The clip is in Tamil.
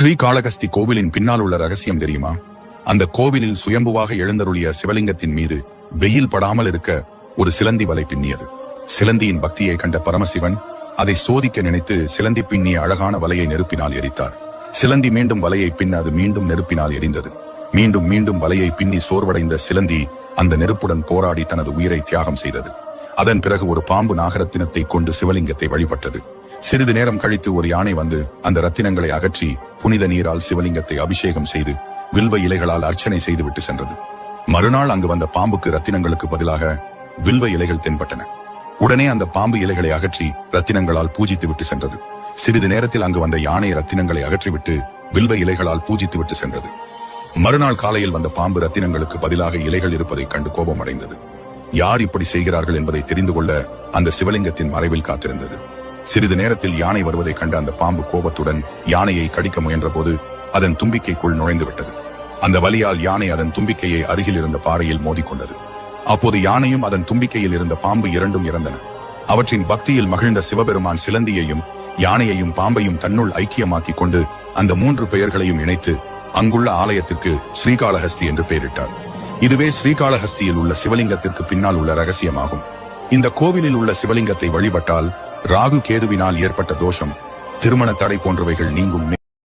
ஸ்ரீகாளஹஸ்தி கோவிலின் பின்னால் உள்ள ரகசியம் தெரியுமா? அந்த கோவிலில் சுயம்புவாக எழுந்தருளிய சிவலிங்கத்தின் மீது வெயில் படாமல் இருக்க ஒரு சிலந்தி வலை பின்னியது. சிலந்தியின் பக்தியை கண்ட பரமசிவன் அதை சோதிக்க நினைத்து சிலந்தி பின்னிய அழகான வலையை நெருப்பினால் எரித்தார். சிலந்தி மீண்டும் வலையை பின்ன அது மீண்டும் நெருப்பினால் எரிந்தது. மீண்டும் மீண்டும் வலையை பின்னி சோர்வடைந்த சிலந்தி அந்த நெருப்புடன் போராடி தனது உயிரை தியாகம் செய்தது. அதன் பிறகு ஒரு பாம்பு நாகரத்தினத்தை கொண்டு சிவலிங்கத்தை வழிபட்டது. சிறிது நேரம் கழித்து ஒரு யானை வந்து அந்த ரத்தினங்களை அகற்றி புனித நீரால் சிவலிங்கத்தை அபிஷேகம் செய்து வில்வ இலைகளால் அர்ச்சனை செய்துவிட்டு சென்றது. மறுநாள் அங்கு வந்த பாம்புக்கு ரத்தினங்களுக்கு பதிலாக வில்வ இலைகள் தென்பட்டன. உடனே அந்த பாம்பு இலைகளை அகற்றி ரத்தினங்களால் பூஜித்து விட்டு சென்றது. சிறிது நேரத்தில் அங்கு வந்த யானை ரத்தினங்களை அகற்றிவிட்டு வில்வ இலைகளால் பூஜித்து விட்டு சென்றது. மறுநாள் காலையில் வந்த பாம்பு ரத்தினங்களுக்கு பதிலாக இலைகள் இருப்பதைக் கண்டு கோபம் அடைந்தது. யார் இப்படி செய்கிறார்கள் என்பதை தெரிந்து கொள்ள அந்த சிவலிங்கத்தின் மறைவில் காத்திருந்தது. சிறிது நேரத்தில் யானை வருவதை கண்ட அந்த பாம்பு கோபத்துடன் யானையை கடிக்க முயன்ற போது அதன் தும்பிக்கைக்குள் நுழைந்து விட்டது. அந்த வலியால் யானை அதன் தும்பிக்கையை அருகில் இருந்த பாறையில் மோதிக்கொண்டது. அப்போது யானையும் அதன் தும்பிக்கையில் இருந்த பாம்பு இரண்டும் இறந்தன. அவற்றின் பக்தியில் மகிழ்ந்த சிவபெருமான் சிலந்தியையும் யானையையும் பாம்பையும் தன்னுள் ஐக்கியமாக்கிக் கொண்டு அந்த 3 பெயர்களையும் இணைத்து அங்குள்ள ஆலயத்திற்கு ஸ்ரீகாளஹஸ்தி என்று பெயரிட்டார். இதுவே ஸ்ரீகாளஹஸ்தியில் உள்ள சிவலிங்கத்திற்கு பின்னால் உள்ள ரகசியமாகும். இந்த கோவிலில் உள்ள சிவலிங்கத்தை வழிபட்டால் ராகு கேதுவினால் ஏற்பட்ட தோஷம், திருமண தடை போன்றவைகள் நீங்கும்.